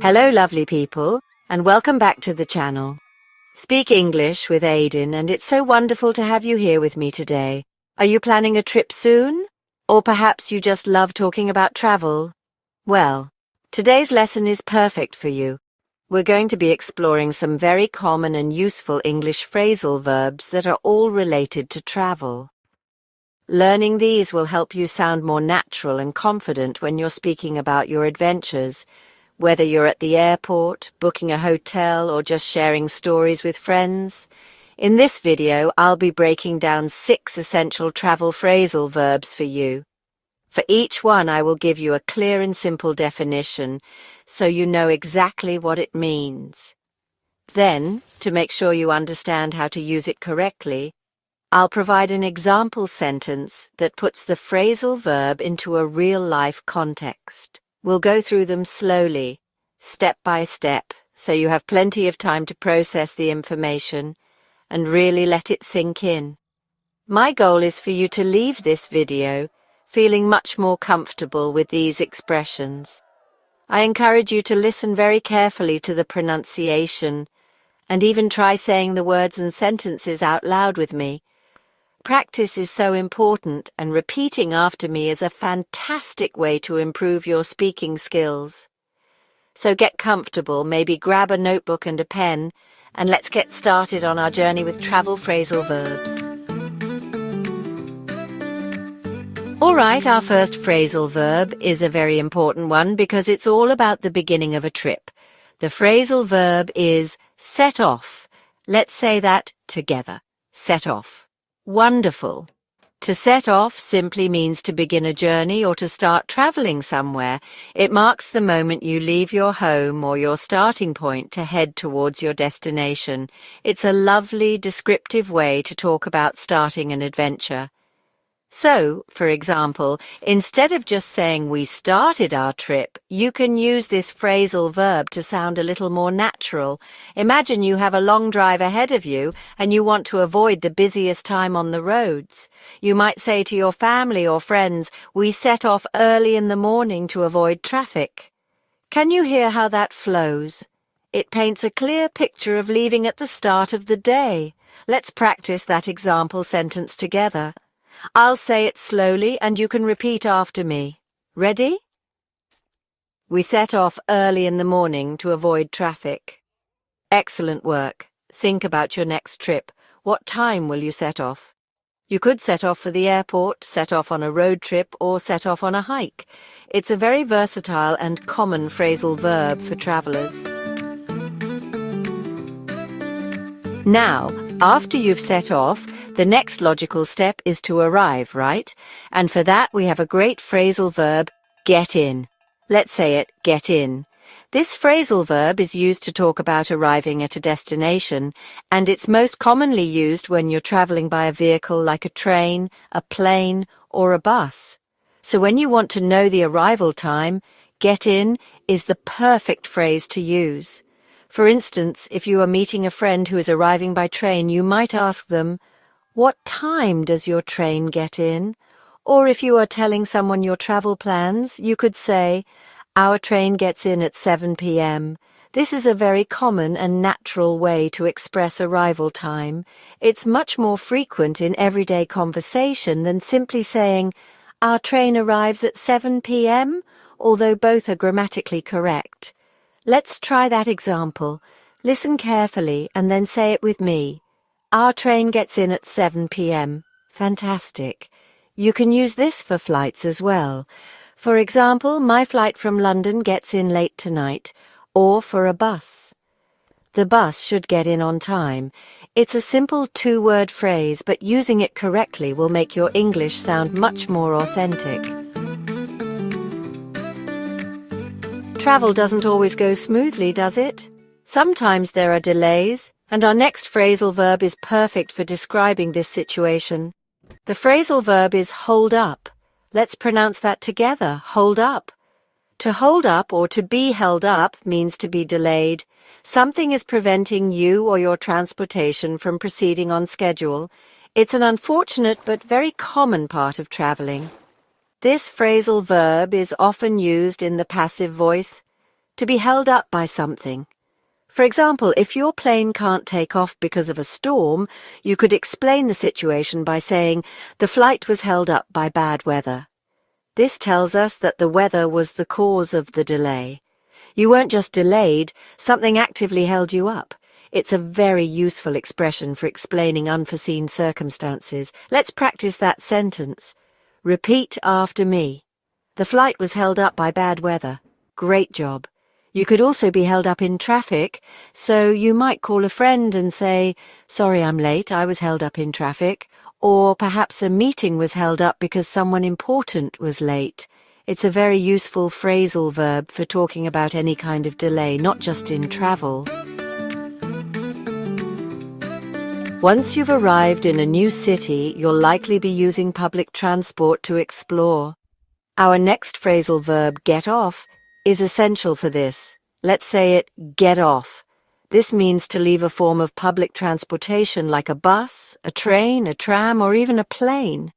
Hello lovely people, and welcome back to the channel. Speak English with Aydin, and it's so wonderful to have you here with me today. Are you planning a trip soon? Or perhaps you just love talking about travel? Well, today's lesson is perfect for you. We're going to be exploring some very common and useful English phrasal verbs that are all related to travel. Learning these will help you sound more natural and confident when you're speaking about your adventures, whether you're at the airport, booking a hotel, or just sharing stories with friends. In this video, I'll be breaking down 6 essential travel phrasal verbs for you. For each one, I will give you a clear and simple definition, so you know exactly what it means. Then, to make sure you understand how to use it correctly, I'll provide an example sentence that puts the phrasal verb into a real-life context. We'll go through them slowly, step by step, so you have plenty of time to process the information and really let it sink in. My goal is for you to leave this video feeling much more comfortable with these expressions. I encourage you to listen very carefully to the pronunciation and even try saying the words and sentences out loud with me. Practice is so important, and repeating after me is a fantastic way to improve your speaking skills. So get comfortable, maybe grab a notebook and a pen, and let's get started on our journey with travel phrasal verbs. All right, our first phrasal verb is a very important one because it's all about the beginning of a trip. The phrasal verb is set off. Let's say that together. Set off. Wonderful. To set off simply means to begin a journey or to start traveling somewhere. It marks the moment you leave your home or your starting point to head towards your destination. It's a lovely, descriptive way to talk about starting an adventure. So, for example, instead of just saying we started our trip, you can use this phrasal verb to sound a little more natural. Imagine you have a long drive ahead of you and you want to avoid the busiest time on the roads. You might say to your family or friends, we set off early in the morning to avoid traffic. Can you hear how that flows? It paints a clear picture of leaving at the start of the day. Let's practice that example sentence together. I'll say it slowly and you can repeat after me. Ready? We set off early in the morning to avoid traffic. Excellent work. Think about your next trip. What time will you set off? You could set off for the airport, set off on a road trip, or set off on a hike. It's a very versatile and common phrasal verb for travelers. Now, after you've set off, the next logical step is to arrive, right? And for that we have a great phrasal verb, get in. Let's say it, get in. This phrasal verb is used to talk about arriving at a destination, and it's most commonly used when you're traveling by a vehicle like a train, a plane, or a bus. So when you want to know the arrival time, get in is the perfect phrase to use. For instance, if you are meeting a friend who is arriving by train, you might ask them, what time does your train get in? Or if you are telling someone your travel plans, you could say, our train gets in at 7 p.m. This is a very common and natural way to express arrival time. It's much more frequent in everyday conversation than simply saying, our train arrives at 7 p.m., although both are grammatically correct. Let's try that example. Listen carefully and then say it with me. Our train gets in at 7 p.m. Fantastic. You can use this for flights as well. For example, my flight from London gets in late tonight, or for a bus. The bus should get in on time. It's a simple 2-word phrase, but using it correctly will make your English sound much more authentic. Travel doesn't always go smoothly, does it? Sometimes there are delays, and our next phrasal verb is perfect for describing this situation. The phrasal verb is hold up. Let's pronounce that together, hold up. To hold up or to be held up means to be delayed. Something is preventing you or your transportation from proceeding on schedule. It's an unfortunate but very common part of traveling. This phrasal verb is often used in the passive voice. to be held up by something. For example, if your plane can't take off because of a storm, you could explain the situation by saying, "The flight was held up by bad weather." This tells us that the weather was the cause of the delay. You weren't just delayed, something actively held you up. It's a very useful expression for explaining unforeseen circumstances. Let's practice that sentence. Repeat after me. The flight was held up by bad weather. Great job. You could also be held up in traffic, so you might call a friend and say, "Sorry I'm late, I was held up in traffic." Or perhaps a meeting was held up because someone important was late. It's a very useful phrasal verb for talking about any kind of delay, not just in travel. Once you've arrived in a new city, you'll likely be using public transport to explore. Our next phrasal verb, get off, is essential for this. Let's say it, get off. This means to leave a form of public transportation like a bus, a train, a tram, or even a plane.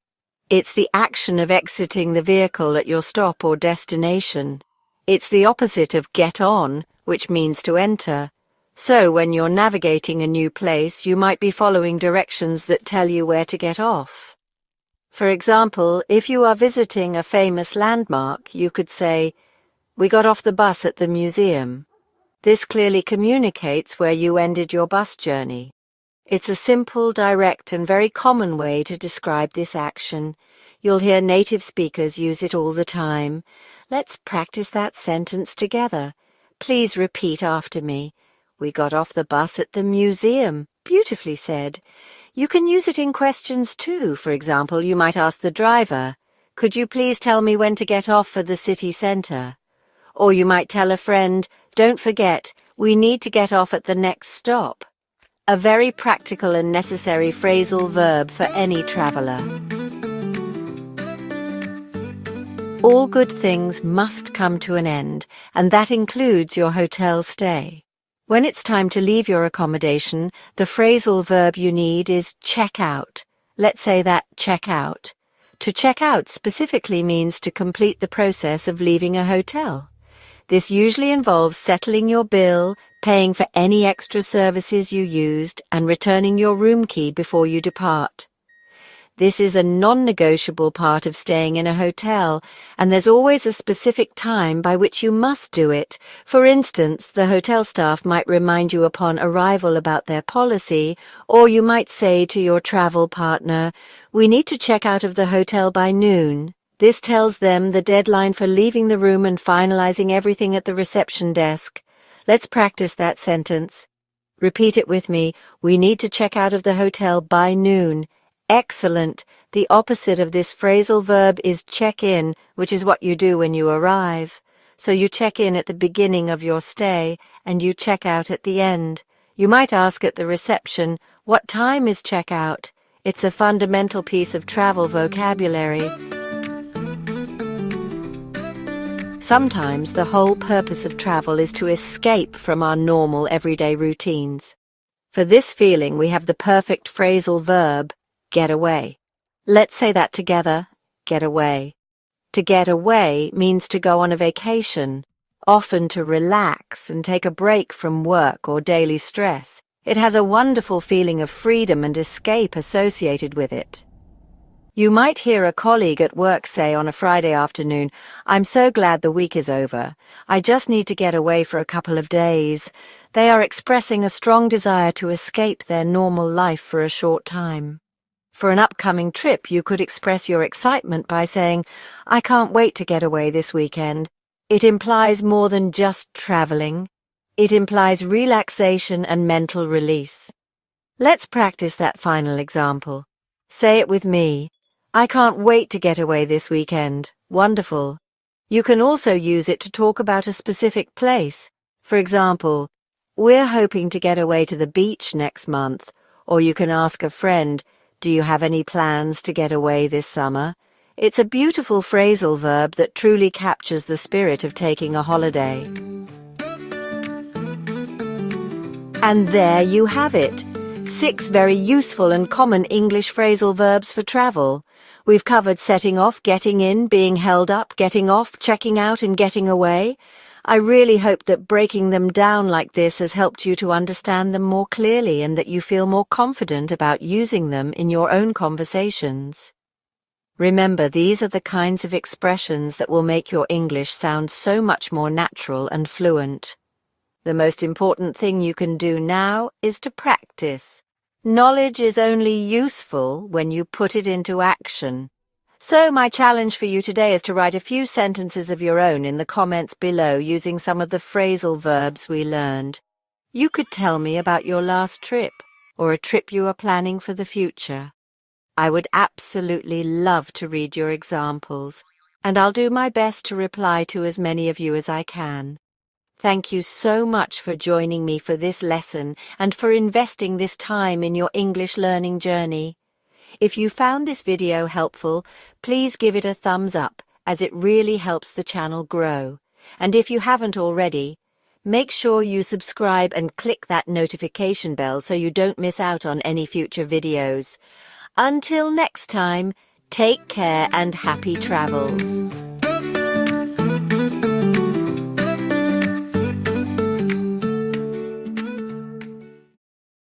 It's the action of exiting the vehicle at your stop or destination. It's the opposite of get on, which means to enter. So when you're navigating a new place, you might be following directions that tell you where to get off. For example, if you are visiting a famous landmark, you could say, "We got off the bus at the museum." This clearly communicates where you ended your bus journey. It's a simple, direct, and very common way to describe this action. You'll hear native speakers use it all the time. Let's practice that sentence together. Please repeat after me. We got off the bus at the museum. Beautifully said. You can use it in questions too. For example, you might ask the driver, "Could you please tell me when to get off for the city centre?" Or you might tell a friend, "Don't forget, we need to get off at the next stop." A very practical and necessary phrasal verb for any traveller. All good things must come to an end, and that includes your hotel stay. When it's time to leave your accommodation, the phrasal verb you need is check out. Let's say that, check out. To check out specifically means to complete the process of leaving a hotel. This usually involves settling your bill, paying for any extra services you used, and returning your room key before you depart. This is a non-negotiable part of staying in a hotel, and there's always a specific time by which you must do it. For instance, the hotel staff might remind you upon arrival about their policy, or you might say to your travel partner, "We need to check out of the hotel by noon." This tells them the deadline for leaving the room and finalizing everything at the reception desk. Let's practice that sentence. Repeat it with me. We need to check out of the hotel by noon. Excellent. The opposite of this phrasal verb is check in, which is what you do when you arrive. So you check in at the beginning of your stay, and you check out at the end. You might ask at the reception, "What time is check out?" It's a fundamental piece of travel vocabulary. Sometimes the whole purpose of travel is to escape from our normal everyday routines. For this feeling, we have the perfect phrasal verb, get away. Let's say that together, get away. To get away means to go on a vacation, often to relax and take a break from work or daily stress. It has a wonderful feeling of freedom and escape associated with it. You might hear a colleague at work say on a Friday afternoon, "I'm so glad the week is over. I just need to get away for a couple of days." They are expressing a strong desire to escape their normal life for a short time. For an upcoming trip, you could express your excitement by saying, "I can't wait to get away this weekend." It implies more than just traveling. It implies relaxation and mental release. Let's practice that final example. Say it with me. I can't wait to get away this weekend. Wonderful. You can also use it to talk about a specific place. For example, we're hoping to get away to the beach next month. Or you can ask a friend, do you have any plans to get away this summer? It's a beautiful phrasal verb that truly captures the spirit of taking a holiday. And there you have it. 6 very useful and common English phrasal verbs for travel. We've covered setting off, getting in, being held up, getting off, checking out, and getting away. I really hope that breaking them down like this has helped you to understand them more clearly and that you feel more confident about using them in your own conversations. Remember, these are the kinds of expressions that will make your English sound so much more natural and fluent. The most important thing you can do now is to practice. Knowledge is only useful when you put it into action. So my challenge for you today is to write a few sentences of your own in the comments below using some of the phrasal verbs we learned. You could tell me about your last trip or a trip you are planning for the future. I would absolutely love to read your examples, and I'll do my best to reply to as many of you as I can. Thank you so much for joining me for this lesson and for investing this time in your English learning journey. If you found this video helpful, please give it a thumbs up, as it really helps the channel grow. And if you haven't already, make sure you subscribe and click that notification bell so you don't miss out on any future videos. Until next time, take care and happy travels.